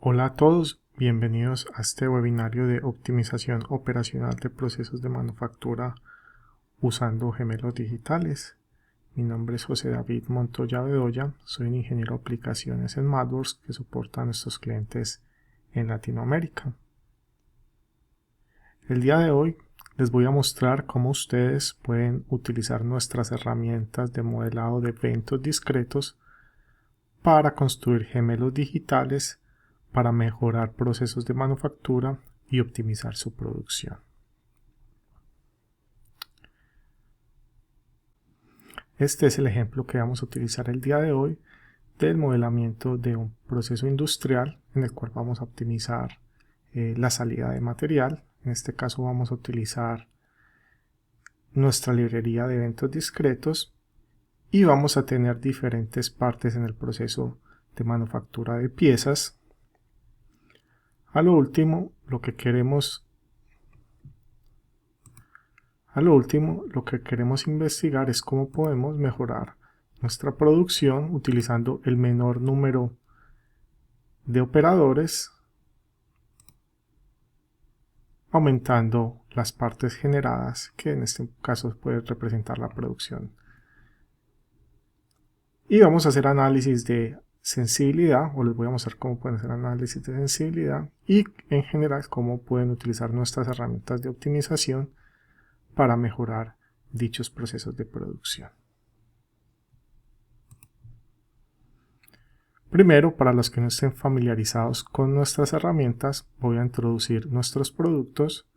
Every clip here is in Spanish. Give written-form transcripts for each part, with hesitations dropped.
Hola a todos, bienvenidos a este webinario de optimización operacional de procesos de manufactura usando gemelos digitales. Mi nombre es José David Montoya Bedoya, soy un ingeniero de aplicaciones en MathWorks que soporta a nuestros clientes en Latinoamérica. El día de hoy les voy a mostrar cómo ustedes pueden utilizar nuestras herramientas de modelado de eventos discretos para construir gemelos digitales para mejorar procesos de manufactura y optimizar su producción. Este es el ejemplo que vamos a utilizar el día de hoy del modelamiento de un proceso industrial en el cual vamos a optimizar la salida de material. En este caso vamos a utilizar nuestra librería de eventos discretos y vamos a tener diferentes partes en el proceso de manufactura de piezas. A lo último, lo que queremos investigar es cómo podemos mejorar nuestra producción utilizando el menor número de operadores, aumentando las partes generadas, que en este caso puede representar la producción. Y vamos a hacer análisis de sensibilidad, o les voy a mostrar cómo pueden hacer análisis de sensibilidad y en general cómo pueden utilizar nuestras herramientas de optimización para mejorar dichos procesos de producción. Primero, para los que no estén familiarizados con nuestras herramientas, voy a introducir nuestros productos.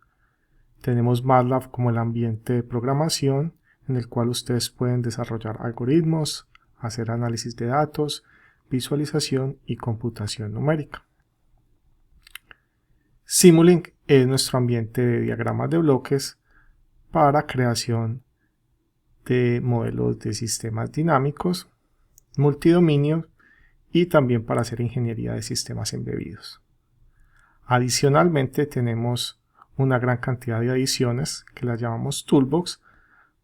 Tenemos MATLAB como el ambiente de programación en el cual ustedes pueden desarrollar algoritmos, hacer análisis de datos, visualización y computación numérica. Simulink es nuestro ambiente de diagramas de bloques para creación de modelos de sistemas dinámicos, multidominio y también para hacer ingeniería de sistemas embebidos. Adicionalmente tenemos una gran cantidad de adiciones que las llamamos Toolbox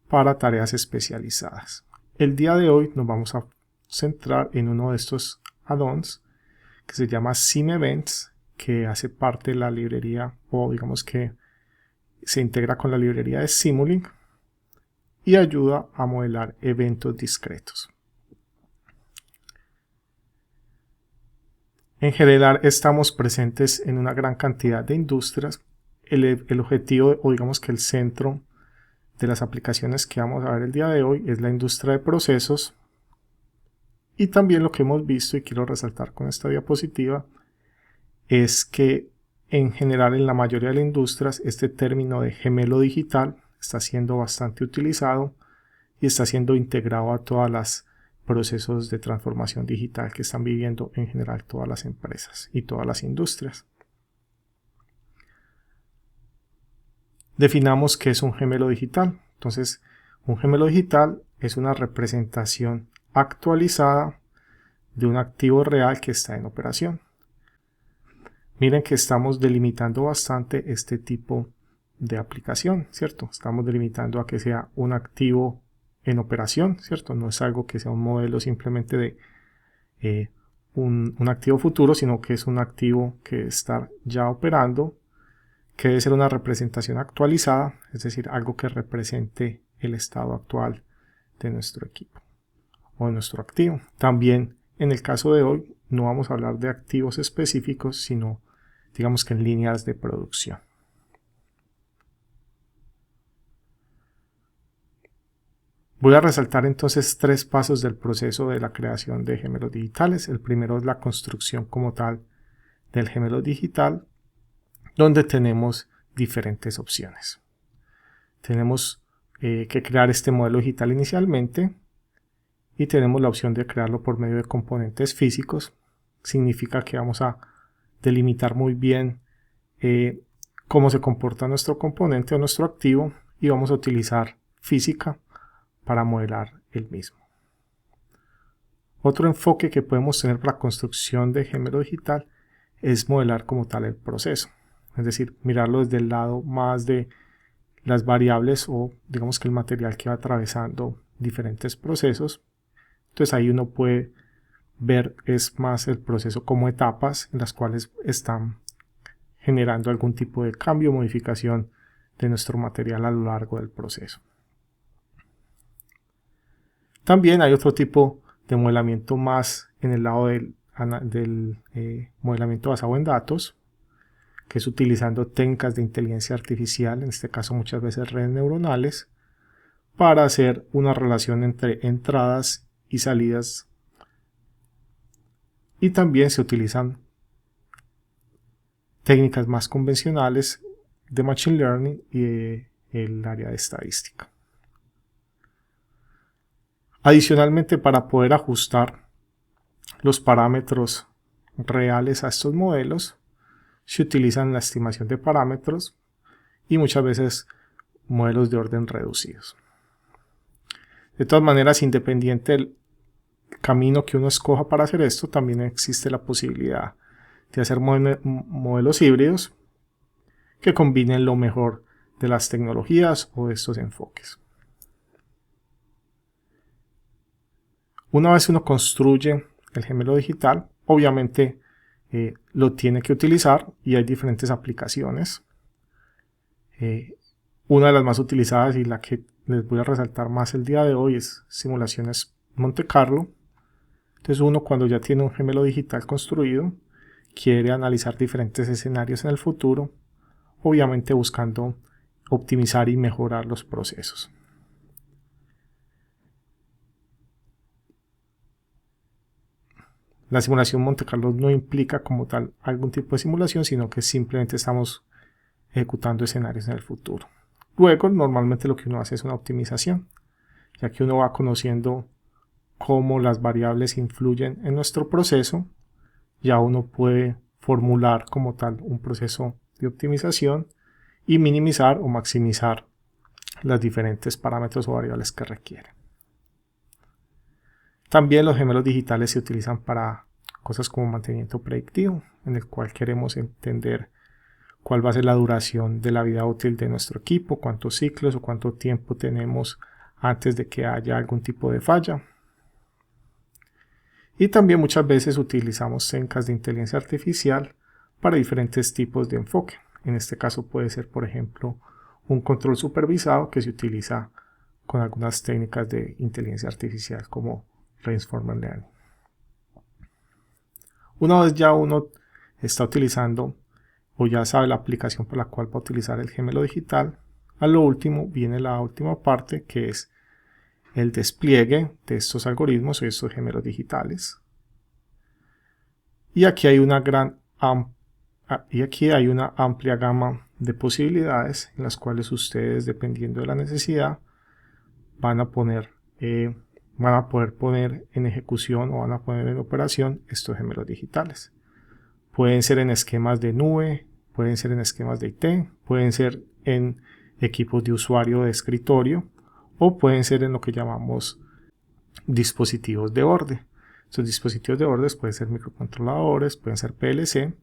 para tareas especializadas. El día de hoy nos vamos a centrar en uno de estos add-ons que se llama SimEvents, que hace parte de la librería, o digamos que se integra con la librería de Simulink y ayuda a modelar eventos discretos. En general estamos presentes en una gran cantidad de industrias. El objetivo, o digamos que el centro de las aplicaciones que vamos a ver el día de hoy es la industria de procesos. Y también lo que hemos visto, y quiero resaltar con esta diapositiva, es que en general en la mayoría de las industrias este término de gemelo digital está siendo bastante utilizado y está siendo integrado a todos los procesos de transformación digital que están viviendo en general todas las empresas y todas las industrias. Definamos qué es un gemelo digital. Entonces, un gemelo digital es una representación actualizada de un activo real que está en operación. Miren que estamos delimitando bastante este tipo de aplicación, ¿cierto? Estamos delimitando a que sea un activo en operación, ¿cierto? No es algo que sea un modelo simplemente de un activo futuro, sino que es un activo que está ya operando, que debe ser una representación actualizada, es decir, algo que represente el estado actual de nuestro equipo o de nuestro activo. También en el caso de hoy no vamos a hablar de activos específicos, sino digamos que en líneas de producción. Voy a resaltar entonces 3 pasos del proceso de la creación de gemelos digitales. El primero es la construcción como tal del gemelo digital, donde tenemos diferentes opciones. Tenemos que crear este modelo digital inicialmente y tenemos la opción de crearlo por medio de componentes físicos. Significa que vamos a delimitar muy bien cómo se comporta nuestro componente o nuestro activo y vamos a utilizar física para modelar el mismo. Otro enfoque que podemos tener para la construcción de gemelo digital es modelar como tal el proceso, es decir, mirarlo desde el lado más de las variables o digamos que el material que va atravesando diferentes procesos. Entonces ahí uno puede ver es más el proceso como etapas en las cuales están generando algún tipo de cambio o modificación de nuestro material a lo largo del proceso. También hay otro tipo de modelamiento más en el lado del modelamiento basado en datos, que es utilizando técnicas de inteligencia artificial, en este caso muchas veces redes neuronales, para hacer una relación entre entradas y salidas. Y también se utilizan técnicas más convencionales de Machine Learning y el área de estadística. Adicionalmente, para poder ajustar los parámetros reales a estos modelos, se utilizan la estimación de parámetros y muchas veces modelos de orden reducidos. De todas maneras, independiente del camino que uno escoja para hacer esto, también existe la posibilidad de hacer modelos híbridos que combinen lo mejor de las tecnologías o de estos enfoques. Una vez uno construye el gemelo digital, obviamente lo tiene que utilizar y hay diferentes aplicaciones. Una de las más utilizadas y la que les voy a resaltar más el día de hoy es simulaciones Monte Carlo. Entonces uno, cuando ya tiene un gemelo digital construido, quiere analizar diferentes escenarios en el futuro, obviamente buscando optimizar y mejorar los procesos. La simulación Monte Carlo no implica como tal algún tipo de simulación, sino que simplemente estamos ejecutando escenarios en el futuro. Luego, normalmente lo que uno hace es una optimización, ya que uno va conociendo cómo las variables influyen en nuestro proceso. Ya uno puede formular como tal un proceso de optimización y minimizar o maximizar los diferentes parámetros o variables que requieren. También los gemelos digitales se utilizan para cosas como mantenimiento predictivo, en el cual queremos entender cuál va a ser la duración de la vida útil de nuestro equipo, cuántos ciclos o cuánto tiempo tenemos antes de que haya algún tipo de falla. Y también muchas veces utilizamos técnicas de inteligencia artificial para diferentes tipos de enfoque. En este caso puede ser, por ejemplo, un control supervisado que se utiliza con algunas técnicas de inteligencia artificial como Reinforcement Learning. Una vez ya uno está utilizando o ya sabe la aplicación por la cual va a utilizar el gemelo digital, a lo último viene la última parte, que es el despliegue de estos algoritmos o estos gemelos digitales. Y aquí hay una amplia gama de posibilidades en las cuales ustedes, dependiendo de la necesidad, van a poder poner en ejecución o van a poner en operación estos gemelos digitales. Pueden ser en esquemas de nube, pueden ser en esquemas de IT, pueden ser en equipos de usuario de escritorio o pueden ser en lo que llamamos dispositivos de borde. Estos dispositivos de borde pueden ser microcontroladores, pueden ser PLC,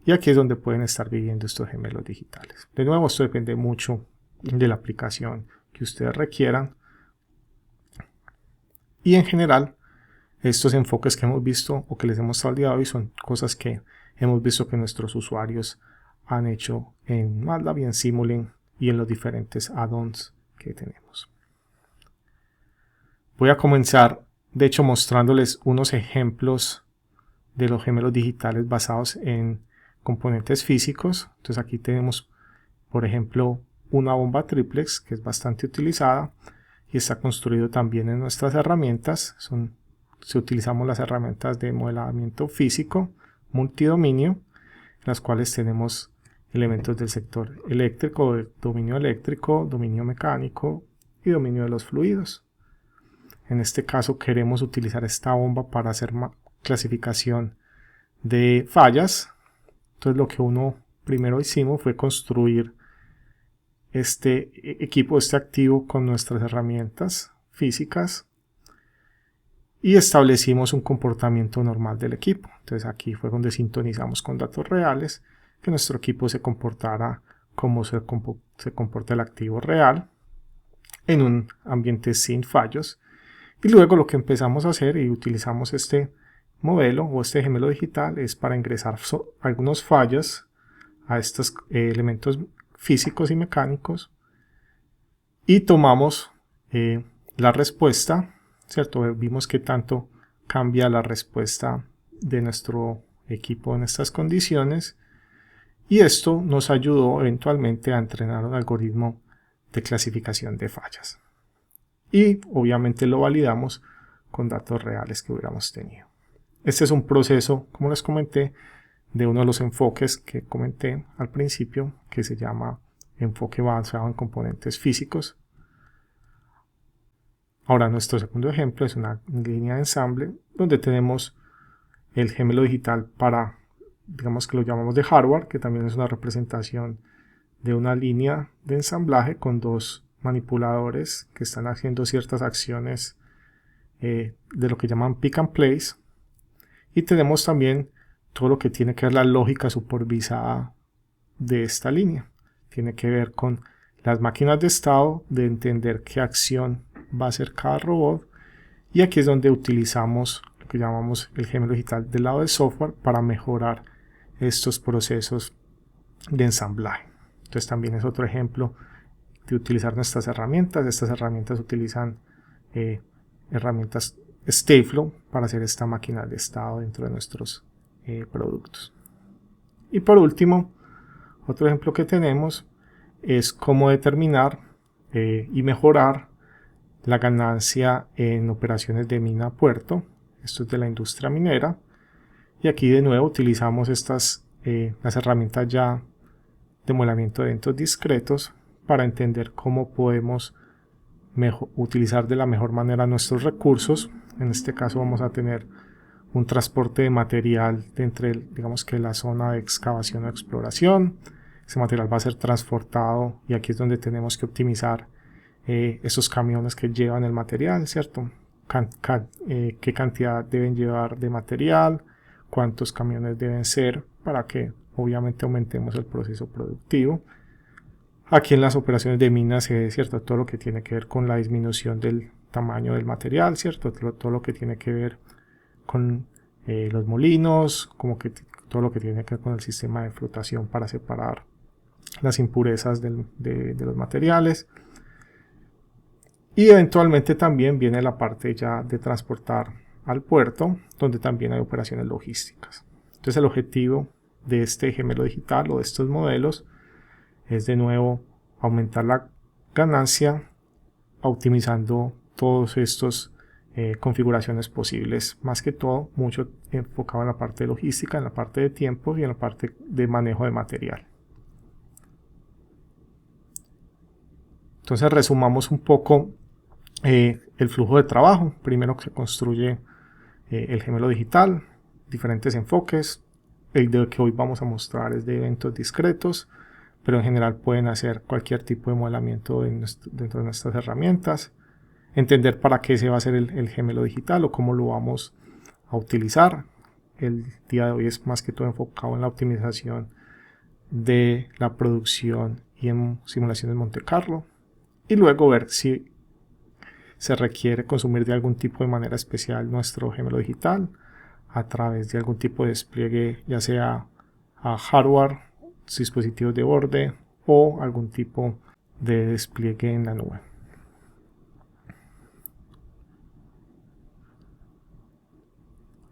y aquí es donde pueden estar viviendo estos gemelos digitales. De nuevo, esto depende mucho de la aplicación que ustedes requieran. Y en general, estos enfoques que hemos visto o que les hemos hablado hoy son cosas que hemos visto que nuestros usuarios han hecho en MATLAB y en Simulink y en los diferentes add-ons que tenemos. Voy a comenzar, de hecho, mostrándoles unos ejemplos de los gemelos digitales basados en componentes físicos. Entonces aquí tenemos, por ejemplo, una bomba triplex que es bastante utilizada y está construido también en nuestras herramientas. Utilizamos las herramientas de modelamiento físico multidominio, en las cuales tenemos elementos del sector eléctrico, del dominio eléctrico, dominio mecánico y dominio de los fluidos. En este caso queremos utilizar esta bomba para hacer clasificación de fallas. Entonces lo que primero hicimos fue construir este equipo, este activo con nuestras herramientas físicas y establecimos un comportamiento normal del equipo. Entonces aquí fue donde sintonizamos con datos reales que nuestro equipo se comportara como se comporta el activo real en un ambiente sin fallos. Y luego lo que empezamos a hacer, y utilizamos este modelo o este gemelo digital es para ingresar algunos fallas a estos elementos físicos y mecánicos y tomamos la respuesta, ¿cierto? Vimos que tanto cambia la respuesta de nuestro equipo en estas condiciones y esto nos ayudó eventualmente a entrenar un algoritmo de clasificación de fallas y obviamente lo validamos con datos reales que hubiéramos tenido. Este es un proceso, como les comenté, de uno de los enfoques que comenté al principio, que se llama enfoque basado en componentes físicos. Ahora nuestro segundo ejemplo es una línea de ensamble donde tenemos el gemelo digital para, digamos que lo llamamos de hardware, que también es una representación de una línea de ensamblaje con dos manipuladores que están haciendo ciertas acciones de lo que llaman pick and place. Y tenemos también todo lo que tiene que ver la lógica supervisada de esta línea. Tiene que ver con las máquinas de estado, de entender qué acción va a hacer cada robot. Y aquí es donde utilizamos lo que llamamos el gemelo digital del lado del software para mejorar estos procesos de ensamblaje. Entonces también es otro ejemplo de utilizar nuestras herramientas. Estas herramientas utilizan herramientas Stateflow para hacer esta máquina de estado dentro de nuestros productos. Y por último, otro ejemplo que tenemos es cómo determinar y mejorar la ganancia en operaciones de mina a puerto. Esto es de la industria minera. Y aquí de nuevo utilizamos las herramientas ya de modelamiento de eventos discretos para entender cómo podemos utilizar de la mejor manera nuestros recursos. En este caso vamos a tener un transporte de material de entre, digamos que la zona de excavación o exploración. Ese material va a ser transportado y aquí es donde tenemos que optimizar esos camiones que llevan el material, ¿cierto? Qué cantidad deben llevar de material, cuántos camiones deben ser para que obviamente aumentemos el proceso productivo. Aquí en las operaciones de minas, ¿cierto? Todo lo que tiene que ver con la disminución del tamaño del material, ¿cierto? Todo lo que tiene que ver con los molinos, como que todo lo que tiene que ver con el sistema de flotación para separar las impurezas de los materiales. Y eventualmente también viene la parte ya de transportar al puerto, donde también hay operaciones logísticas. Entonces el objetivo de este gemelo digital o de estos modelos es de nuevo aumentar la ganancia optimizando todos estos configuraciones posibles, más que todo mucho enfocado en la parte de logística, en la parte de tiempo y en la parte de manejo de material. Entonces resumamos un poco el flujo de trabajo. Primero se construye el gemelo digital, diferentes enfoques. El de que hoy vamos a mostrar es de eventos discretos, pero en general pueden hacer cualquier tipo de modelamiento dentro de nuestras herramientas. Entender para qué se va a hacer el gemelo digital o cómo lo vamos a utilizar. El día de hoy es más que todo enfocado en la optimización de la producción y en simulaciones Monte Carlo. Y luego ver si se requiere consumir de algún tipo de manera especial nuestro gemelo digital a través de algún tipo de despliegue, ya sea a hardware, dispositivos de borde o algún tipo de despliegue en la nube.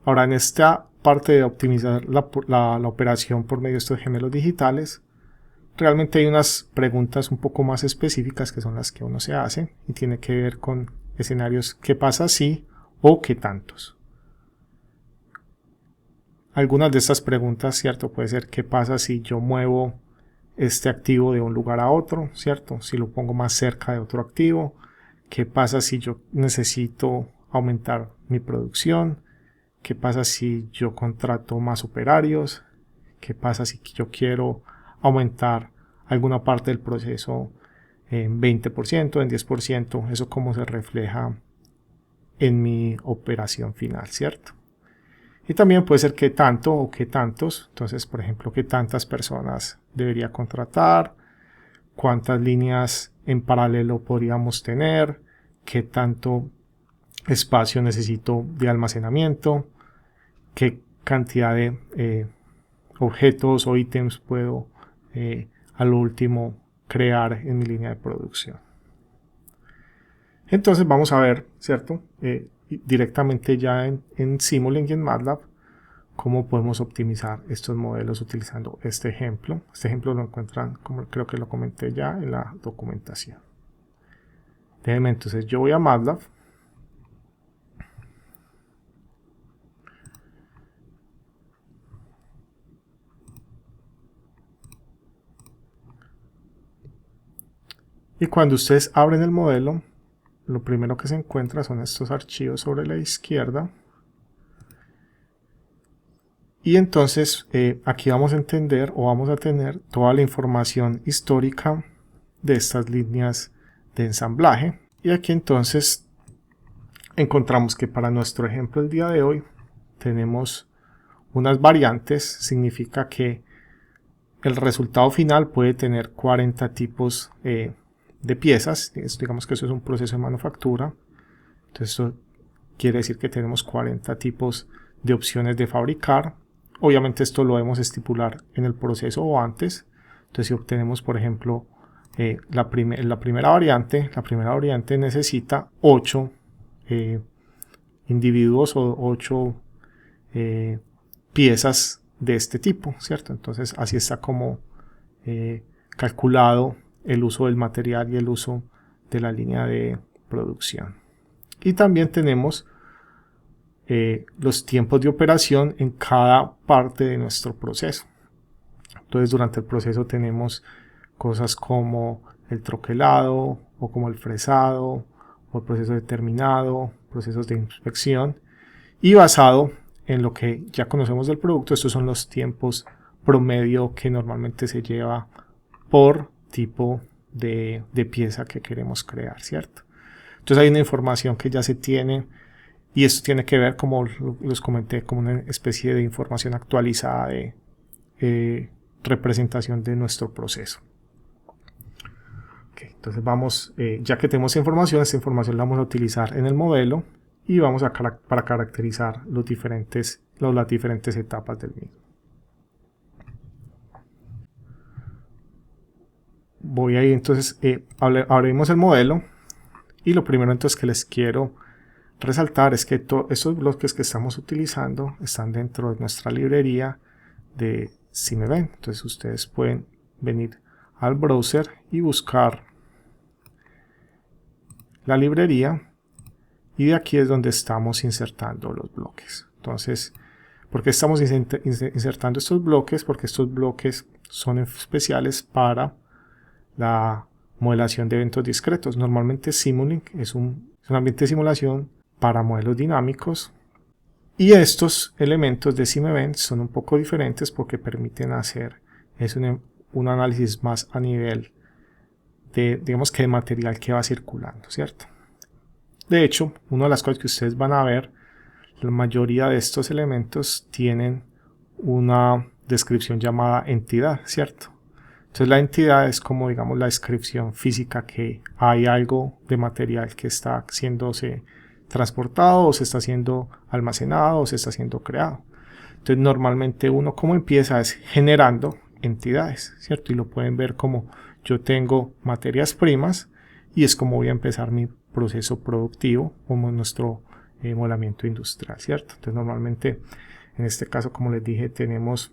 Ahora, en esta parte de optimizar la operación por medio de estos gemelos digitales, realmente hay unas preguntas un poco más específicas que son las que uno se hace y tiene que ver con escenarios ¿qué pasa si o qué tantos? Algunas de estas preguntas, ¿cierto? Puede ser ¿qué pasa si yo muevo este activo de un lugar a otro? ¿Cierto? Si lo pongo más cerca de otro activo. ¿Qué pasa si yo necesito aumentar mi producción? ¿Qué pasa si yo contrato más operarios? ¿Qué pasa si yo quiero aumentar alguna parte del proceso en 20%, en 10%? Eso cómo se refleja en mi operación final, ¿cierto? Y también puede ser qué tanto o qué tantos. Entonces, por ejemplo, qué tantas personas debería contratar, cuántas líneas en paralelo podríamos tener, qué tanto espacio necesito de almacenamiento, qué cantidad de objetos o ítems puedo a lo último crear en mi línea de producción. Entonces vamos a ver, ¿cierto? Directamente ya en Simulink y en MATLAB, cómo podemos optimizar estos modelos utilizando este ejemplo. Este ejemplo lo encuentran, como creo que lo comenté ya, en la documentación. Déjenme, entonces yo voy a MATLAB. Y cuando ustedes abren el modelo, lo primero que se encuentra son estos archivos sobre la izquierda. Y entonces aquí vamos a entender o vamos a tener toda la información histórica de estas líneas de ensamblaje. Y aquí entonces encontramos que para nuestro ejemplo el día de hoy tenemos unas variantes. Significa que el resultado final puede tener 40 tipos de piezas. Digamos que eso es un proceso de manufactura. Entonces esto quiere decir que tenemos 40 tipos de opciones de fabricar. Obviamente esto lo debemos estipular en el proceso o antes. Entonces si obtenemos, por ejemplo, la primera variante necesita 8 individuos o 8 piezas de este tipo, ¿cierto? Entonces así está como calculado el uso del material y el uso de la línea de producción. Y también tenemos los tiempos de operación en cada parte de nuestro proceso. Entonces durante el proceso tenemos cosas como el troquelado o como el fresado o el proceso de terminado, procesos de inspección, y basado en lo que ya conocemos del producto, estos son los tiempos promedio que normalmente se lleva por tipo de pieza que queremos crear, ¿cierto? Entonces hay una información que ya se tiene y esto tiene que ver, como les comenté, como una especie de información actualizada de representación de nuestro proceso. Okay, entonces vamos, ya que tenemos información, esta información la vamos a utilizar en el modelo y vamos para caracterizar las diferentes etapas del mismo. Voy a ir entonces, abrimos el modelo y lo primero entonces que les quiero resaltar es que estos bloques que estamos utilizando están dentro de nuestra librería de SimEvent. Entonces ustedes pueden venir al browser y buscar la librería y de aquí es donde estamos insertando los bloques. Entonces, ¿por qué estamos insertando estos bloques? Porque estos bloques son especiales para la modelación de eventos discretos. Normalmente Simulink es un ambiente de simulación para modelos dinámicos y estos elementos de SimEvent son un poco diferentes porque permiten hacer un análisis más a nivel de, digamos que de material que va circulando, ¿cierto? De hecho, una de las cosas que ustedes van a ver, la mayoría de estos elementos tienen una descripción llamada entidad, ¿cierto? Entonces la entidad es como, digamos, la descripción física que hay algo de material que está haciéndose transportado o se está siendo almacenado o se está siendo creado. Entonces normalmente uno como empieza es generando entidades, ¿cierto? Y lo pueden ver como yo tengo materias primas y es como voy a empezar mi proceso productivo como nuestro modelamiento industrial, ¿cierto? Entonces normalmente en este caso, como les dije, tenemos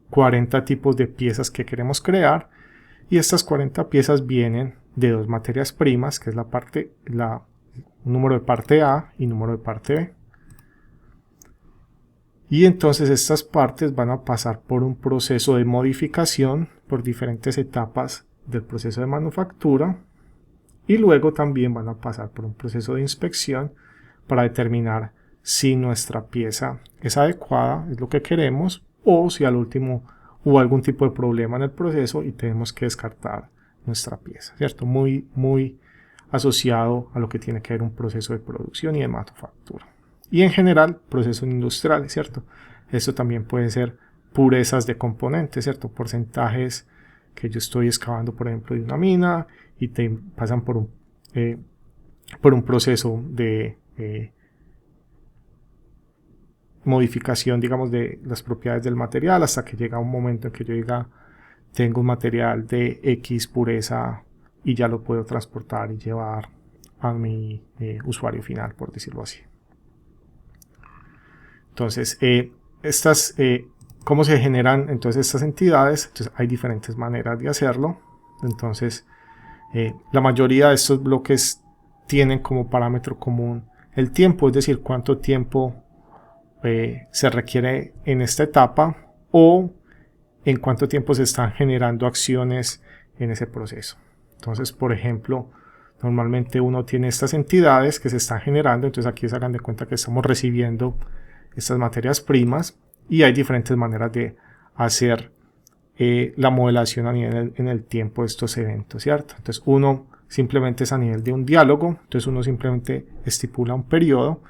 40 tipos de piezas que queremos crear y estas 40 piezas vienen de dos materias primas, que es número de parte A y número de parte B. Y entonces estas partes van a pasar por un proceso de modificación por diferentes etapas del proceso de manufactura y luego también van a pasar por un proceso de inspección para determinar si nuestra pieza es adecuada, es lo que queremos, o si al último hubo algún tipo de problema en el proceso y tenemos que descartar nuestra pieza, ¿cierto? Muy asociado a lo que tiene que ver un proceso de producción y de manufactura. Y en general, procesos industriales, ¿cierto? Esto también puede ser purezas de componentes, ¿cierto? Porcentajes que yo estoy excavando, por ejemplo, de una mina y te pasan por un proceso de modificación, digamos, de las propiedades del material hasta que llega un momento en que yo diga, tengo un material de X pureza y ya lo puedo transportar y llevar a mi usuario final, por decirlo así. Entonces, ¿cómo se generan entonces estas entidades? Entonces, hay diferentes maneras de hacerlo. Entonces, la mayoría de estos bloques tienen como parámetro común el tiempo, es decir, cuánto tiempo se requiere en esta etapa o en cuánto tiempo se están generando acciones en ese proceso. Entonces, por ejemplo, normalmente uno tiene estas entidades que se están generando, entonces aquí se hagan de cuenta que estamos recibiendo estas materias primas y hay diferentes maneras de hacer la modelación a nivel en el tiempo de estos eventos, ¿cierto? Entonces uno simplemente es a nivel de un diálogo, entonces uno simplemente estipula un periodo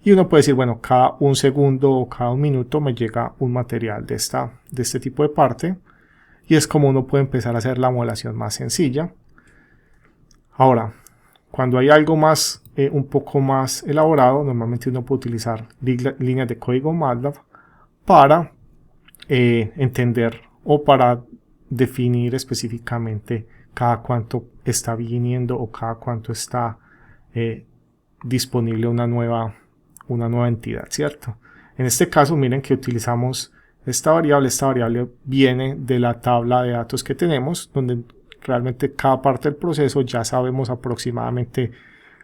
y uno puede decir, bueno, cada un segundo o cada un minuto me llega un material de este tipo de parte y es como uno puede empezar a hacer la modelación más sencilla. Ahora, cuando hay algo más, un poco más elaborado, normalmente uno puede utilizar líneas de código MATLAB para entender o para definir específicamente cada cuánto está viniendo o cada cuánto está disponible una nueva entidad, ¿cierto? En este caso, miren que utilizamos esta variable viene de la tabla de datos que tenemos, donde realmente cada parte del proceso ya sabemos aproximadamente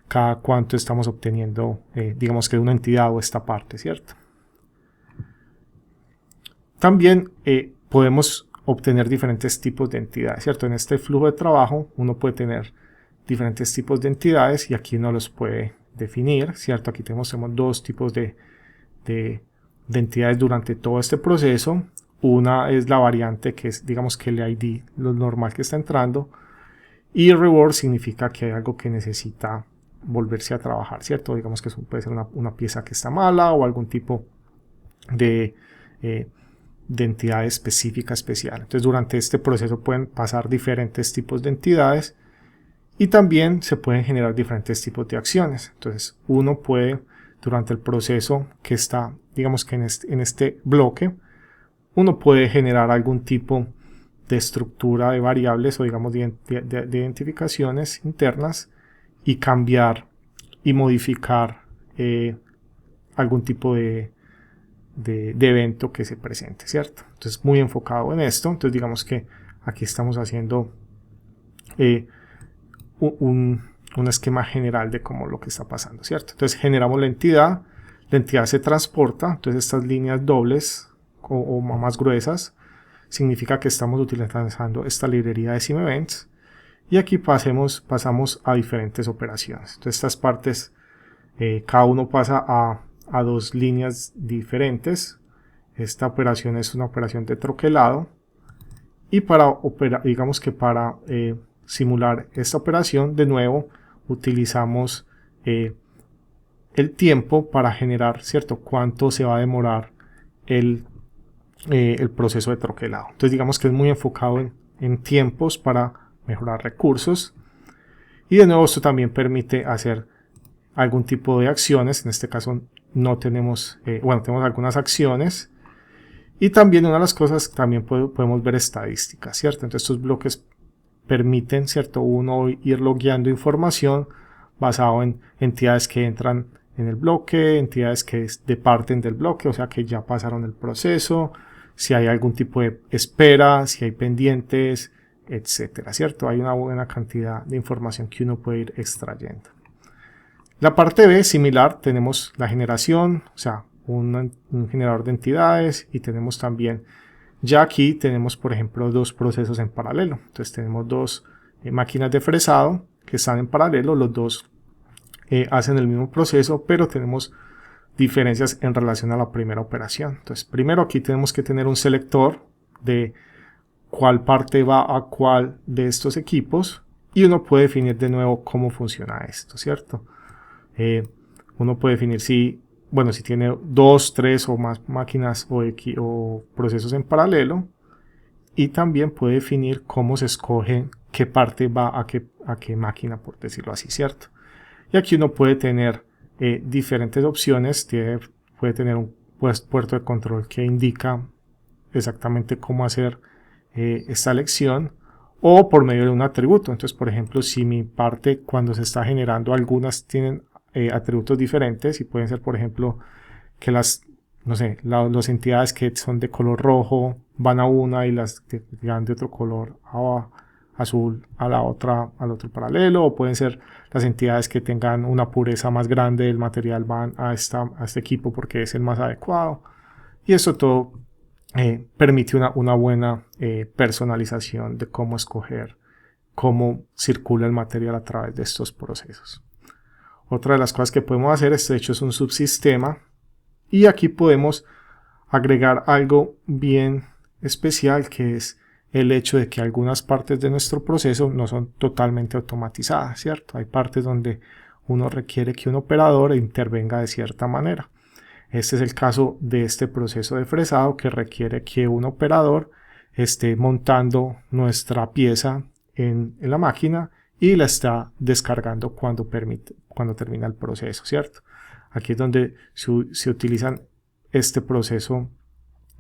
cada cuánto estamos obteniendo, digamos que de una entidad o esta parte, ¿cierto? También podemos obtener diferentes tipos de entidades, ¿cierto? En este flujo de trabajo uno puede tener diferentes tipos de entidades y aquí uno los puede definir, ¿cierto? Aquí tenemos dos tipos de entidades durante todo este proceso. Una es la variante que es, digamos que el ID, lo normal que está entrando, y reward significa que hay algo que necesita volverse a trabajar, ¿cierto? Digamos que eso puede ser una pieza que está mala o algún tipo de entidad específica especial. Entonces durante este proceso pueden pasar diferentes tipos de entidades y también se pueden generar diferentes tipos de acciones. Entonces uno puede, durante el proceso que está, digamos que en este bloque, uno puede generar algún tipo de estructura de variables o digamos de identificaciones internas y cambiar y modificar algún tipo de evento que se presente, ¿cierto? Entonces muy enfocado en esto. Entonces digamos que aquí estamos haciendo un esquema general de cómo lo que está pasando, ¿cierto? Entonces generamos la entidad se transporta, entonces estas líneas dobles o más gruesas significa que estamos utilizando esta librería de SimEvents y aquí pasamos a diferentes operaciones. Entonces estas partes, cada uno pasa a dos líneas diferentes. Esta operación es una operación de troquelado y para simular esta operación, de nuevo utilizamos el tiempo para generar, ¿cierto?, cuánto se va a demorar el proceso de troquelado. Entonces digamos que es muy enfocado en tiempos para mejorar recursos y de nuevo esto también permite hacer algún tipo de acciones. En este caso no tenemos, tenemos algunas acciones y también una de las cosas también podemos ver estadísticas, ¿cierto? Entonces estos bloques permiten, ¿cierto?, uno ir logueando información basado en entidades que entran en el bloque, entidades que departen del bloque, o sea que ya pasaron el proceso, si hay algún tipo de espera, si hay pendientes, etcétera, ¿cierto? Hay una buena cantidad de información que uno puede ir extrayendo. La parte B, similar, tenemos la generación, o sea, un generador de entidades y tenemos también, ya aquí tenemos por ejemplo dos procesos en paralelo. Entonces tenemos dos máquinas de fresado que están en paralelo, los dos hacen el mismo proceso, pero tenemos diferencias en relación a la primera operación. Entonces primero aquí tenemos que tener un selector de cuál parte va a cuál de estos equipos y uno puede definir de nuevo cómo funciona esto, ¿cierto? Uno puede definir si tiene 2, 3 o más máquinas o procesos en paralelo y también puede definir cómo se escoge qué parte va a qué máquina, por decirlo así, ¿cierto? Y aquí uno puede tener diferentes opciones, puede tener puerto de control que indica exactamente cómo hacer esta elección, o por medio de un atributo. Entonces, por ejemplo, si mi parte cuando se está generando, algunas tienen atributos diferentes y pueden ser, por ejemplo, que las entidades que son de color rojo van a una y las que van de otro color azul a la otra, al otro paralelo, o pueden ser las entidades que tengan una pureza más grande del material van a este equipo porque es el más adecuado. Y eso todo permite una buena personalización de cómo escoger cómo circula el material a través de estos procesos. Otra de las cosas que podemos hacer, de hecho es un subsistema, y aquí podemos agregar algo bien especial, que es el hecho de que algunas partes de nuestro proceso no son totalmente automatizadas, ¿cierto? Hay partes donde uno requiere que un operador intervenga de cierta manera. Este es el caso de este proceso de fresado, que requiere que un operador esté montando nuestra pieza en la máquina y la está descargando cuando termina el proceso, ¿cierto? Aquí es donde se utilizan este proceso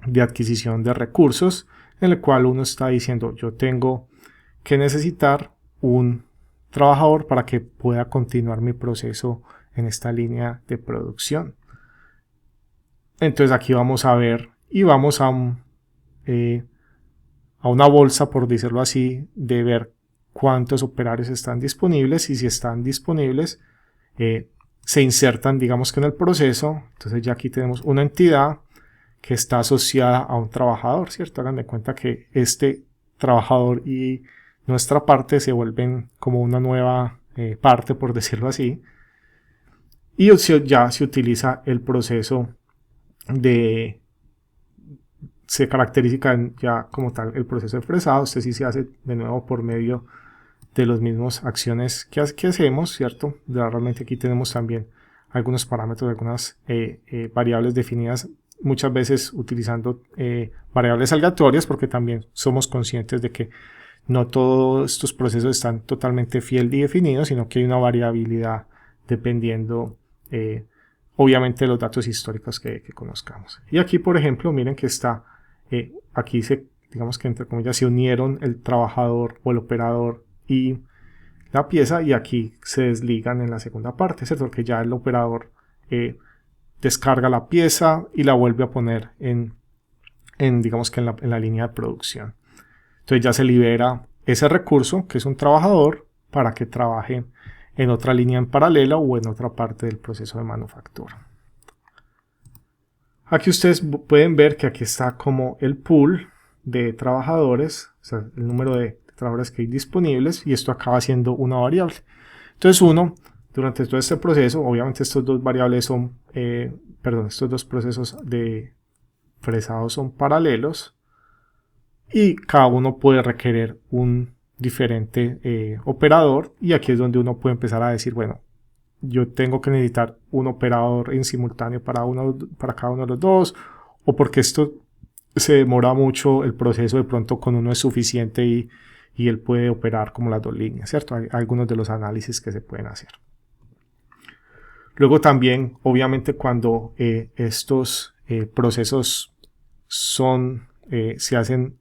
de adquisición de recursos, en el cual uno está diciendo: yo tengo que necesitar un trabajador para que pueda continuar mi proceso en esta línea de producción. Entonces aquí vamos a ver y vamos a una bolsa, por decirlo así, de ver cuántos operarios están disponibles, y si están disponibles se insertan, digamos que en el proceso. Entonces ya aquí tenemos una entidad que está asociada a un trabajador, ¿cierto? Hagan de cuenta que este trabajador y nuestra parte se vuelven como una nueva parte, por decirlo así, y ya se utiliza el proceso se caracteriza ya como tal el proceso de fresado. Este sí se hace de nuevo por medio de las mismas acciones que hacemos, ¿cierto? Realmente aquí tenemos también algunos parámetros, algunas variables definidas, muchas veces utilizando variables aleatorias, porque también somos conscientes de que no todos estos procesos están totalmente fiel y definidos, sino que hay una variabilidad dependiendo obviamente de los datos históricos que conozcamos. Y aquí, por ejemplo, miren que está aquí digamos que entre comillas se unieron el trabajador o el operador y la pieza, y aquí se desligan en la segunda parte, ¿cierto? Porque ya el operador descarga la pieza y la vuelve a poner digamos que en la línea de producción. Entonces ya se libera ese recurso, que es un trabajador, para que trabaje en otra línea en paralelo o en otra parte del proceso de manufactura. Aquí ustedes pueden ver que aquí está como el pool de trabajadores, o sea, el número de trabajadores que hay disponibles, y esto acaba siendo una variable. Entonces durante todo este proceso, obviamente estos dos procesos de fresado son paralelos, y cada uno puede requerir un diferente operador, y aquí es donde uno puede empezar a decir: bueno, yo tengo que necesitar un operador en simultáneo para cada uno de los dos, o porque esto se demora mucho el proceso, de pronto con uno es suficiente y él puede operar como las dos líneas, ¿cierto? Hay algunos de los análisis que se pueden hacer. Luego también, obviamente, cuando estos procesos se hacen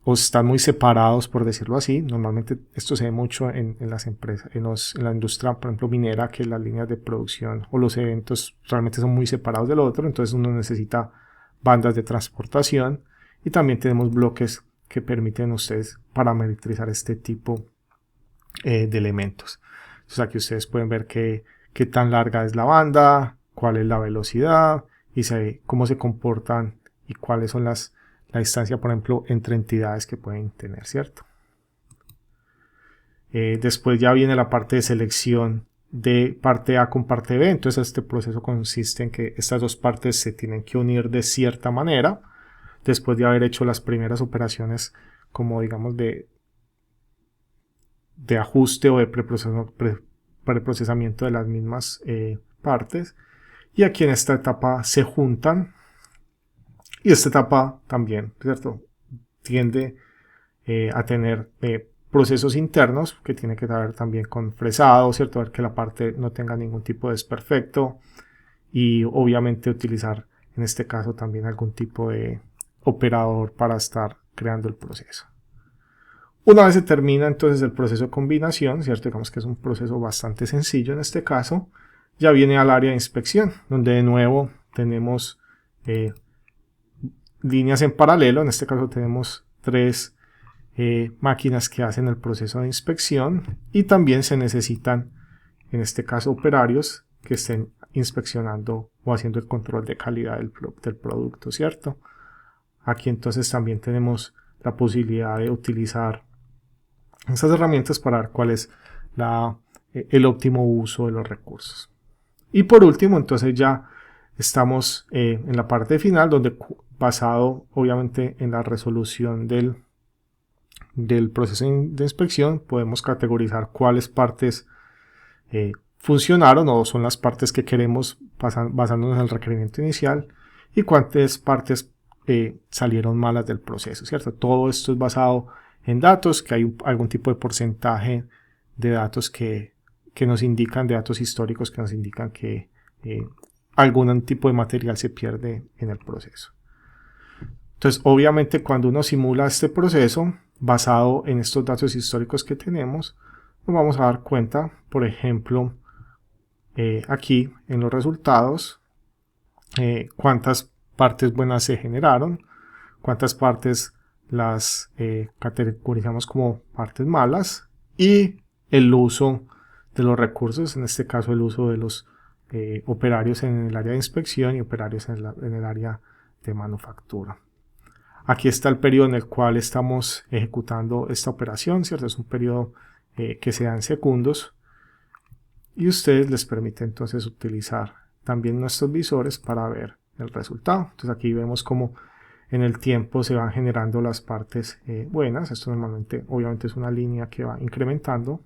o están muy separados, por decirlo así, normalmente esto se ve mucho en las empresas, en la industria, por ejemplo, minera, que las líneas de producción o los eventos realmente son muy separados del otro. Entonces uno necesita bandas de transportación, y también tenemos bloques que permiten a ustedes parametrizar este tipo de elementos. Entonces aquí ustedes pueden ver qué tan larga es la banda, cuál es la velocidad, y cómo se comportan y cuáles son la distancia, por ejemplo, entre entidades que pueden tener, ¿cierto? Después ya viene la parte de selección de parte A con parte B. Entonces este proceso consiste en que estas dos partes se tienen que unir de cierta manera, después de haber hecho las primeras operaciones como digamos de ajuste o de preprocesamiento de las mismas partes, y aquí en esta etapa se juntan. Y esta etapa también, ¿cierto?, tiende a tener procesos internos que tiene que ver también con fresado, ¿cierto?, ver que la parte no tenga ningún tipo de desperfecto, y obviamente utilizar en este caso también algún tipo de operador para estar creando el proceso. Una vez se termina entonces el proceso de combinación, ¿cierto? Digamos que es un proceso bastante sencillo en este caso, ya viene al área de inspección, donde de nuevo tenemos líneas en paralelo. En este caso tenemos 3 máquinas que hacen el proceso de inspección, y también se necesitan en este caso operarios que estén inspeccionando o haciendo el control de calidad del producto, ¿cierto? Aquí entonces también tenemos la posibilidad de utilizar estas herramientas para ver cuál es el óptimo uso de los recursos. Y por último, entonces ya estamos en la parte final, donde basado obviamente en la resolución del proceso de inspección, podemos categorizar cuáles partes funcionaron o son las partes que queremos basándonos en el requerimiento inicial, y cuántas partes salieron malas del proceso, ¿cierto? Todo esto es basado en datos, que hay algún tipo de porcentaje de datos que nos indican, de datos históricos que nos indican que algún tipo de material se pierde en el proceso. Entonces, obviamente, cuando uno simula este proceso basado en estos datos históricos que tenemos, nos vamos a dar cuenta, por ejemplo, aquí en los resultados, cuántas partes buenas se generaron, cuántas partes las categorizamos como partes malas, y el uso de los recursos, en este caso el uso de los operarios en el área de inspección y operarios en el área de manufactura. Aquí está el periodo en el cual estamos ejecutando esta operación, ¿cierto? Es un periodo que se da en segundos, y ustedes les permite entonces utilizar también nuestros visores para ver el resultado. Entonces aquí vemos cómo en el tiempo se van generando las partes buenas. Esto normalmente obviamente es una línea que va incrementando,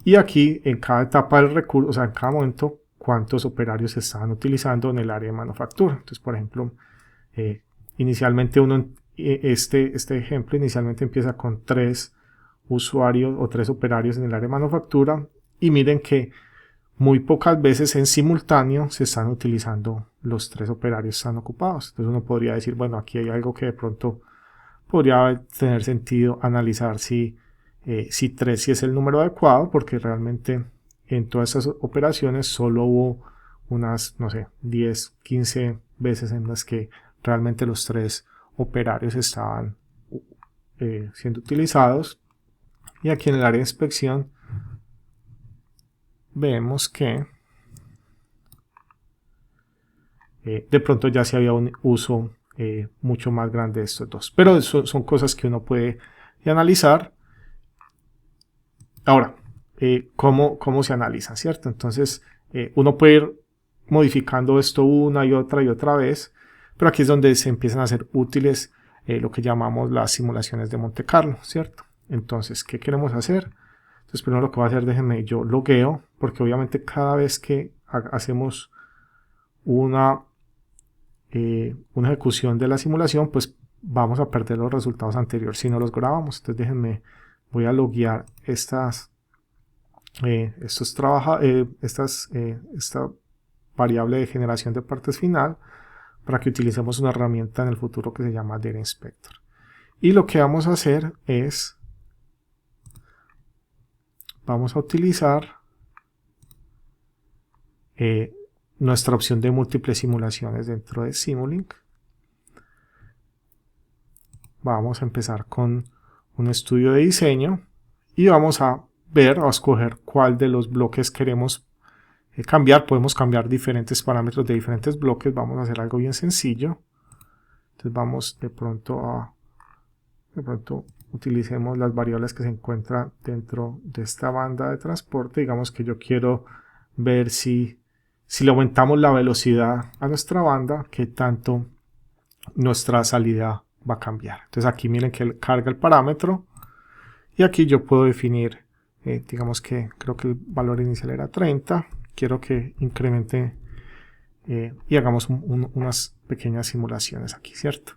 y aquí en cada etapa del recurso, o sea en cada momento, cuántos operarios se estaban utilizando en el área de manufactura. Entonces, por ejemplo, inicialmente este ejemplo inicialmente empieza con 3 usuarios o 3 operarios en el área de manufactura, y miren que muy pocas veces en simultáneo se están utilizando los 3 operarios están ocupados. Entonces uno podría decir, bueno, aquí hay algo que de pronto podría tener sentido analizar si 3 sí es el número adecuado, porque realmente en todas esas operaciones solo hubo unas, no sé, 10, 15 veces en las que realmente los 3 operarios estaban siendo utilizados. Y aquí en el área de inspección vemos que de pronto ya se había un uso mucho más grande de estos 2, pero eso son cosas que uno puede analizar. Ahora, ¿cómo se analiza, cierto? Entonces uno puede ir modificando esto una y otra vez, pero aquí es donde se empiezan a hacer útiles lo que llamamos las simulaciones de Monte Carlo, ¿cierto? Entonces, ¿qué queremos hacer? Entonces, primero lo que voy a hacer, déjenme, yo logueo, porque obviamente cada vez que hacemos una ejecución de la simulación, pues vamos a perder los resultados anteriores si no los grabamos. Entonces, déjenme, voy a loguear esta variable de generación de partes final, para que utilicemos una herramienta en el futuro que se llama Data Inspector. Y lo que vamos a hacer es, vamos a utilizar nuestra opción de múltiples simulaciones dentro de Simulink. Vamos a empezar con un estudio de diseño, y vamos a ver o a escoger cuál de los bloques queremos cambiar. Podemos cambiar diferentes parámetros de diferentes bloques. Vamos a hacer algo bien sencillo. Entonces vamos de pronto utilicemos las variables que se encuentran dentro de esta banda de transporte. Digamos que yo quiero ver si le aumentamos la velocidad a nuestra banda, qué tanto nuestra salida va a cambiar. Entonces aquí miren que carga el parámetro, y aquí yo puedo definir, digamos que creo que el valor inicial era 30, quiero que incremente y hagamos unas pequeñas simulaciones aquí, ¿cierto?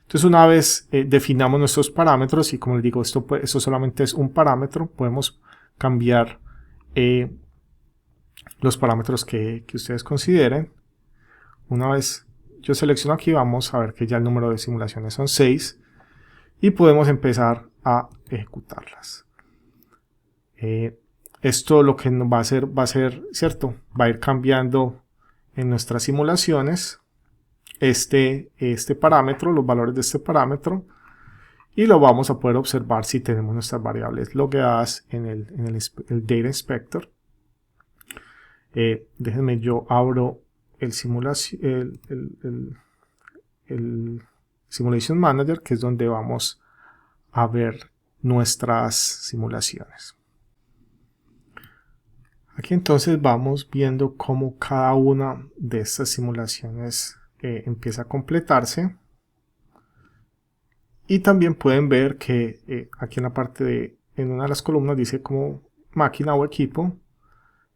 Entonces, una vez definamos nuestros parámetros, y como les digo, esto solamente es un parámetro, podemos cambiar los parámetros que ustedes consideren. Una vez yo selecciono aquí, vamos a ver que ya el número de simulaciones son 6 y podemos empezar a ejecutarlas. Esto lo que nos va a hacer, ¿cierto? Va a ir cambiando en nuestras simulaciones este parámetro, los valores de este parámetro, y lo vamos a poder observar si tenemos nuestras variables logueadas en el Data Inspector. Déjenme, yo abro el Simulation Manager, que es donde vamos a ver nuestras simulaciones. Aquí entonces vamos viendo cómo cada una de estas simulaciones empieza a completarse. Y también pueden ver que aquí en la parte en una de las columnas dice como máquina o equipo.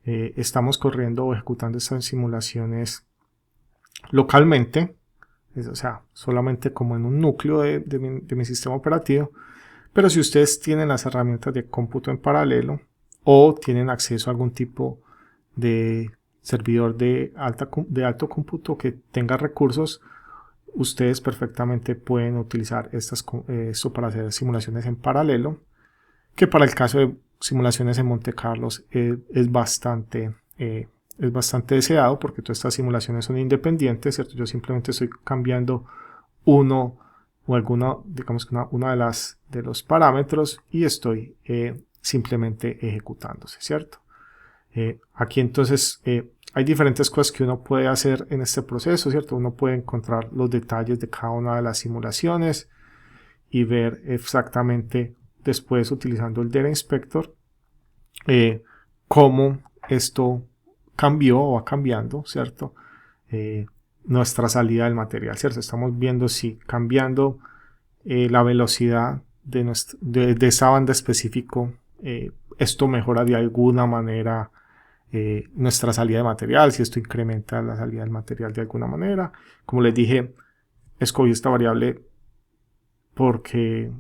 Estamos corriendo o ejecutando estas simulaciones localmente, o sea, solamente como en un núcleo de mi sistema operativo. Pero si ustedes tienen las herramientas de cómputo en paralelo o tienen acceso a algún tipo de servidor de alto cómputo que tenga recursos, ustedes perfectamente pueden utilizar esto para hacer simulaciones en paralelo, que para el caso de simulaciones en Monte Carlos es bastante deseado, porque todas estas simulaciones son independientes, ¿cierto? Yo simplemente estoy cambiando uno o alguna, digamos que una de los parámetros y estoy simplemente ejecutándose, ¿cierto? Aquí entonces hay diferentes cosas que uno puede hacer en este proceso, ¿cierto? Uno puede encontrar los detalles de cada una de las simulaciones y ver exactamente después, utilizando el Data Inspector, cómo esto cambió o va cambiando, ¿cierto? Nuestra salida del material, ¿cierto? Estamos viendo si cambiando la velocidad de esa banda específico, esto mejora de alguna manera nuestra salida de material, si esto incrementa la salida del material de alguna manera. Como les dije, escogí esta variable porque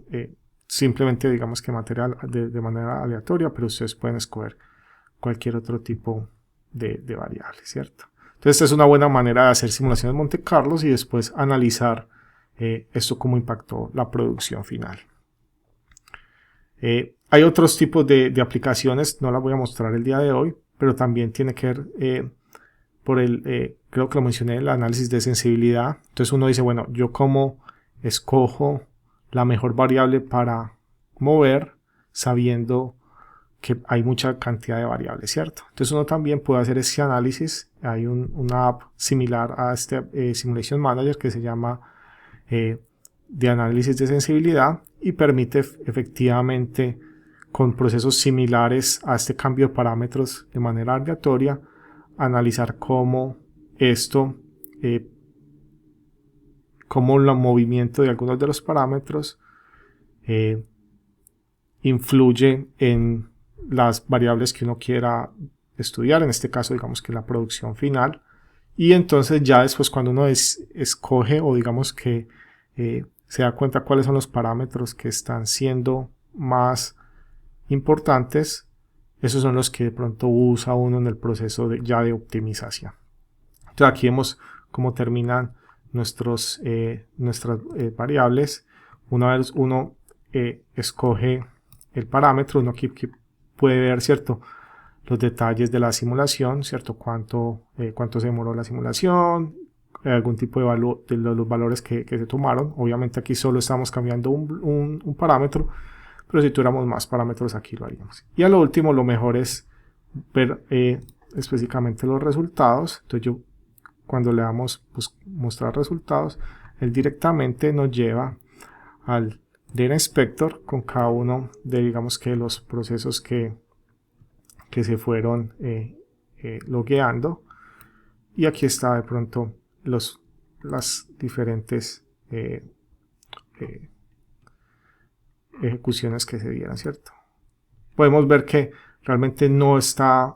simplemente digamos que material de manera aleatoria, pero ustedes pueden escoger cualquier otro tipo de variable, ¿cierto? Entonces esta es una buena manera de hacer simulaciones de Monte Carlos y después analizar esto cómo impactó la producción final. Hay otros tipos de aplicaciones, no las voy a mostrar el día de hoy, pero también tiene que ver creo que lo mencioné, el análisis de sensibilidad. Entonces uno dice, bueno, yo cómo escojo la mejor variable para mover sabiendo que hay mucha cantidad de variables, ¿cierto? Entonces uno también puede hacer ese análisis. Hay una app similar a este Simulation Manager que se llama de análisis de sensibilidad y permite efectivamente, con procesos similares a este cambio de parámetros de manera aleatoria, analizar cómo cómo el movimiento de algunos de los parámetros influye en las variables que uno quiera estudiar, en este caso digamos que la producción final, y entonces ya después cuando uno escoge o digamos que se da cuenta cuáles son los parámetros que están siendo más importantes, esos son los que de pronto usa uno en el proceso ya de optimización. Entonces aquí vemos cómo terminan nuestras variables. Una vez uno escoge el parámetro, uno aquí puede ver, ¿cierto?, los detalles de la simulación, ¿cierto?, cuánto se demoró la simulación, algún tipo de valor de los valores que se tomaron. Obviamente aquí solo estamos cambiando un parámetro, pero si tuviéramos más parámetros aquí lo haríamos. Y a lo último, lo mejor es ver específicamente los resultados. Entonces yo, cuando le damos mostrar resultados, él directamente nos lleva al Data Inspector con cada uno de, digamos que, los procesos que se fueron logueando, y aquí está de pronto las diferentes ejecuciones que se dieran, ¿cierto? Podemos ver que realmente no está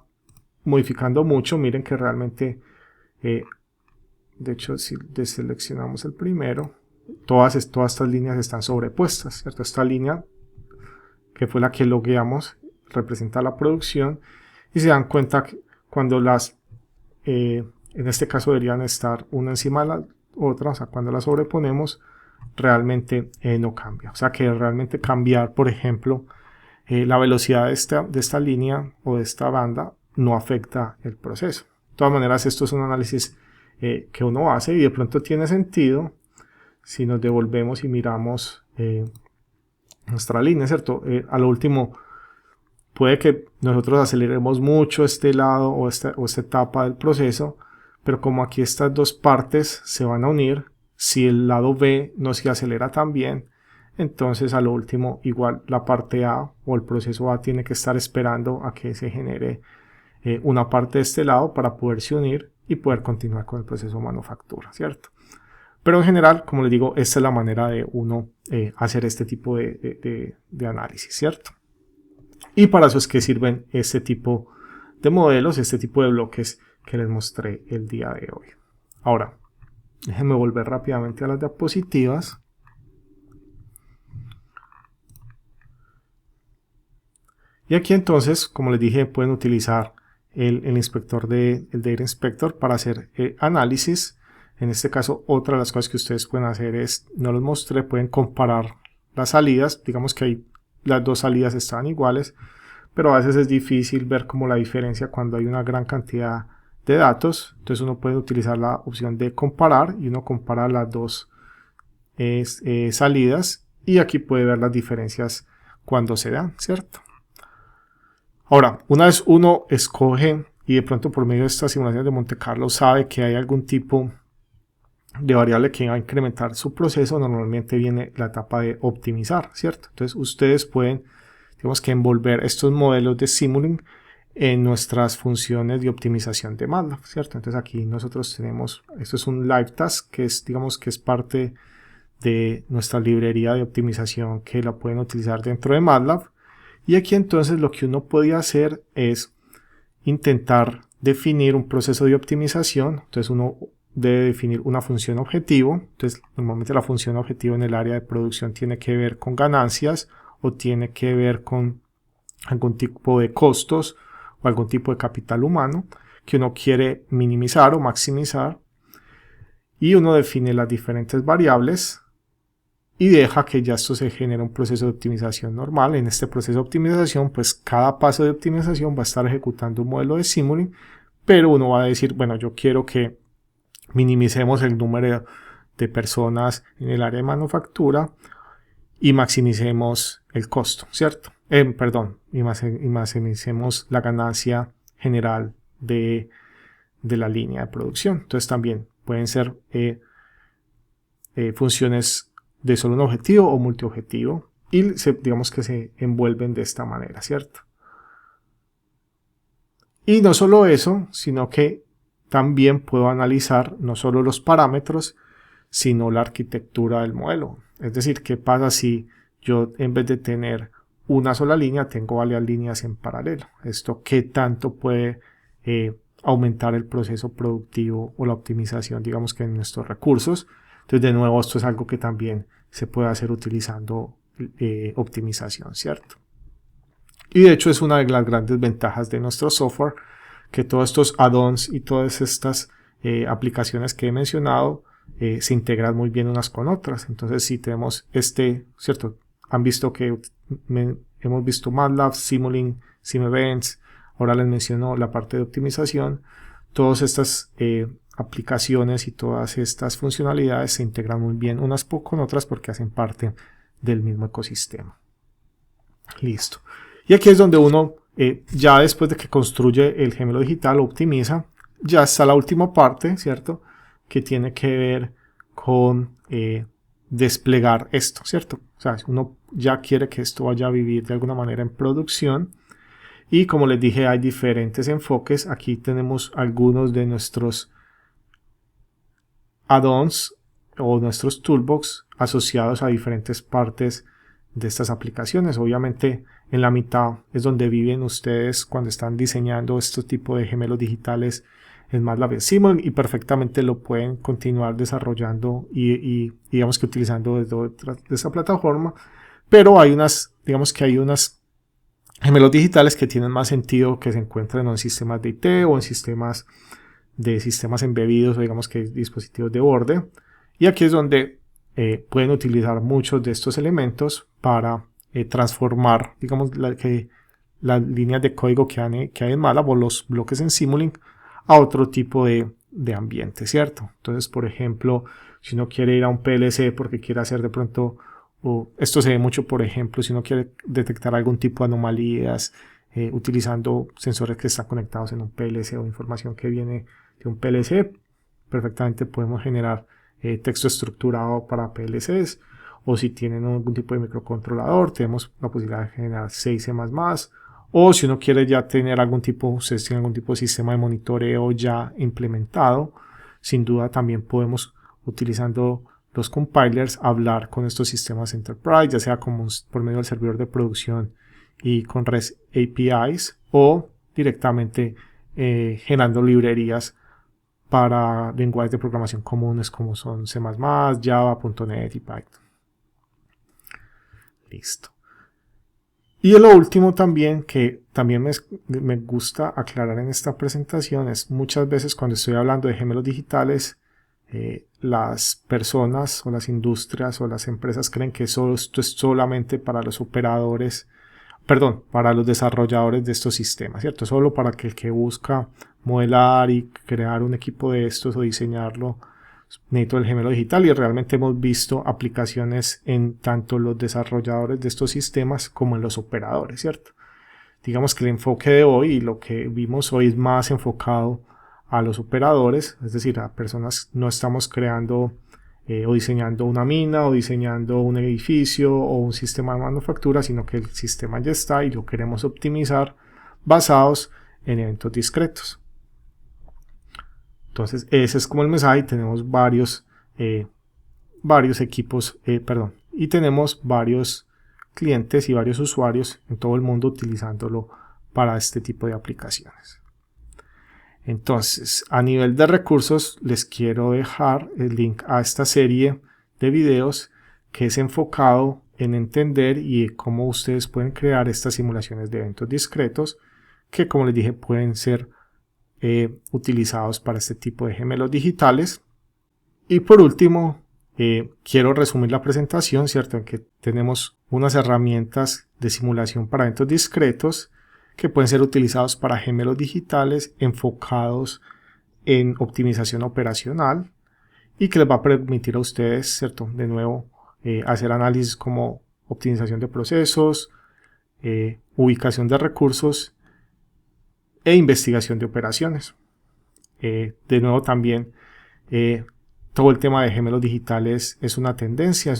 modificando mucho. Miren que realmente de hecho, si deseleccionamos el primero, todas estas líneas están sobrepuestas, ¿cierto? Esta línea, que fue la que logueamos, representa la producción, y se dan cuenta que cuando en este caso deberían estar una encima de la otra, o sea, cuando las sobreponemos, realmente no cambia. O sea, que realmente cambiar, por ejemplo, la velocidad de esta línea o de esta banda no afecta el proceso. De todas maneras, esto es un análisis que uno hace y de pronto tiene sentido si nos devolvemos y miramos nuestra línea, ¿cierto? A lo último, puede que nosotros aceleremos mucho este lado o esta etapa del proceso, pero como aquí estas dos partes se van a unir, si el lado B no se acelera tan bien, entonces a lo último igual la parte A o el proceso A tiene que estar esperando a que se genere una parte de este lado para poderse unir y poder continuar con el proceso de manufactura, ¿cierto? Pero en general, como les digo, esta es la manera de uno hacer este tipo de análisis, ¿cierto? Y para eso es que sirven este tipo de modelos, este tipo de bloques que les mostré el día de hoy. Ahora, déjenme volver rápidamente a las diapositivas. Y aquí entonces, como les dije, pueden utilizar el inspector el Data Inspector para hacer análisis. En este caso, otra de las cosas que ustedes pueden hacer es, no los mostré, pueden comparar las salidas. Digamos que ahí las dos salidas están iguales, pero a veces es difícil ver como la diferencia cuando hay una gran cantidad de datos. Entonces uno puede utilizar la opción de comparar y uno compara las dos salidas y aquí puede ver las diferencias cuando se dan, ¿cierto? Ahora, una vez uno escoge y de pronto por medio de esta simulación de Monte Carlo sabe que hay algún tipo de variable que va a incrementar su proceso, normalmente viene la etapa de optimizar, ¿cierto? Entonces ustedes pueden, digamos que envolver estos modelos de Simulink en nuestras funciones de optimización de MATLAB, ¿cierto? Entonces aquí nosotros tenemos, esto es un live task que es, digamos que es parte de nuestra librería de optimización que la pueden utilizar dentro de MATLAB. Y aquí entonces lo que uno puede hacer es intentar definir un proceso de optimización. Entonces uno debe definir una función objetivo. Entonces normalmente la función objetivo en el área de producción tiene que ver con ganancias o tiene que ver con algún tipo de costos o algún tipo de capital humano que uno quiere minimizar o maximizar. Y uno define las diferentes variables y deja que ya esto se genere un proceso de optimización normal. En este proceso de optimización, pues cada paso de optimización va a estar ejecutando un modelo de Simulink, pero uno va a decir, bueno, yo quiero que minimicemos el número de personas en el área de manufactura y maximicemos el costo, ¿cierto? Y maximicemos la ganancia general de la línea de producción. Entonces también pueden ser funciones de solo un objetivo o multiobjetivo y digamos que se envuelven de esta manera, ¿cierto? Y no solo eso, sino que también puedo analizar no solo los parámetros, sino la arquitectura del modelo. Es decir, ¿qué pasa si yo en vez de tener una sola línea tengo varias líneas en paralelo? Esto qué tanto puede aumentar el proceso productivo o la optimización, digamos que en nuestros recursos. Entonces, de nuevo, esto es algo que también se puede hacer utilizando optimización, ¿cierto? Y de hecho es una de las grandes ventajas de nuestro software, que todos estos add-ons y todas estas aplicaciones que he mencionado se integran muy bien unas con otras. Entonces, si tenemos ¿cierto? Han visto que hemos visto MATLAB, Simulink, SimEvents, ahora les menciono la parte de optimización. Todas estas aplicaciones y todas estas funcionalidades se integran muy bien unas con otras porque hacen parte del mismo ecosistema. Listo. Y aquí es donde uno, ya después de que construye el gemelo digital, optimiza, ya está la última parte, ¿cierto? Que tiene que ver con desplegar esto, ¿cierto? O sea, uno ya quiere que esto vaya a vivir de alguna manera en producción. Y como les dije, hay diferentes enfoques. Aquí tenemos algunos de nuestros add-ons o nuestros toolbox asociados a diferentes partes de estas aplicaciones. Obviamente en la mitad es donde viven ustedes cuando están diseñando este tipo de gemelos digitales en MATLAB Simulink y perfectamente lo pueden continuar desarrollando y digamos que utilizando desde esta plataforma, pero hay digamos que hay unas gemelos digitales que tienen más sentido que se encuentren en sistemas de IT o en sistemas embebidos o digamos que dispositivos de borde. Y aquí es donde pueden utilizar muchos de estos elementos para transformar, digamos, las líneas de código que hay en MATLAB o los bloques en Simulink a otro tipo de ambiente, ¿cierto? Entonces, por ejemplo, si uno quiere ir a un PLC porque quiere hacer de pronto, esto se ve mucho, por ejemplo, si uno quiere detectar algún tipo de anomalías utilizando sensores que están conectados en un PLC o información que viene de un PLC, perfectamente podemos generar texto estructurado para PLCs, o si tienen algún tipo de microcontrolador, tenemos la posibilidad de generar C y C++, o si uno quiere ya tener algún tipo de sistema de monitoreo ya implementado, sin duda también podemos, utilizando los compilers, hablar con estos sistemas Enterprise, ya sea como por medio del servidor de producción y con REST APIs, o directamente generando librerías para lenguajes de programación comunes como son C++, Java, .NET y Python. Listo. Y lo último también que también me gusta aclarar en esta presentación es muchas veces cuando estoy hablando de gemelos digitales, las personas o las industrias o las empresas creen que esto es solamente para los operadores, perdón, para los desarrolladores de estos sistemas, ¿cierto? Solo para que el que busca modelar y crear un equipo de estos o diseñarlo necesito el gemelo digital, y realmente hemos visto aplicaciones en tanto los desarrolladores de estos sistemas como en los operadores, ¿cierto? Digamos que el enfoque de hoy y lo que vimos hoy es más enfocado a los operadores, es decir, a personas. No estamos creando o diseñando una mina o diseñando un edificio o un sistema de manufactura, sino que el sistema ya está y lo queremos optimizar basados en eventos discretos. Entonces ese es como el mensaje, y tenemos varios equipos, y tenemos varios clientes y varios usuarios en todo el mundo utilizándolo para este tipo de aplicaciones. Entonces, a nivel de recursos, les quiero dejar el link a esta serie de videos que es enfocado en entender y cómo ustedes pueden crear estas simulaciones de eventos discretos que, como les dije, pueden ser utilizados para este tipo de gemelos digitales. Y por último, quiero resumir la presentación, ¿cierto? En que tenemos unas herramientas de simulación para eventos discretos que pueden ser utilizados para gemelos digitales enfocados en optimización operacional y que les va a permitir a ustedes, ¿cierto? De nuevo, hacer análisis como optimización de procesos, ubicación de recursos e investigación de operaciones. De nuevo también, todo el tema de gemelos digitales es una tendencia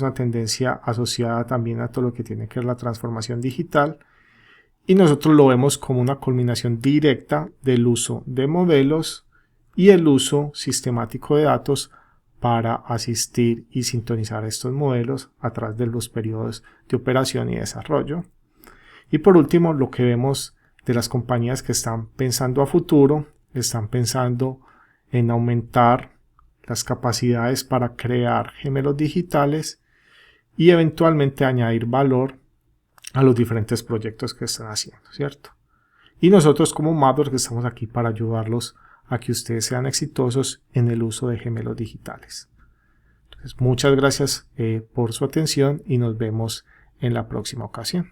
asociada también a todo lo que tiene que ver la transformación digital, y nosotros lo vemos como una culminación directa del uso de modelos y el uso sistemático de datos para asistir y sintonizar estos modelos a través de los periodos de operación y desarrollo. Y por último, lo que vemos de las compañías que están pensando a futuro, están pensando en aumentar las capacidades para crear gemelos digitales y eventualmente añadir valor a los diferentes proyectos que están haciendo, ¿cierto? Y nosotros como Mapper estamos aquí para ayudarlos a que ustedes sean exitosos en el uso de gemelos digitales. Entonces, muchas gracias por su atención y nos vemos en la próxima ocasión.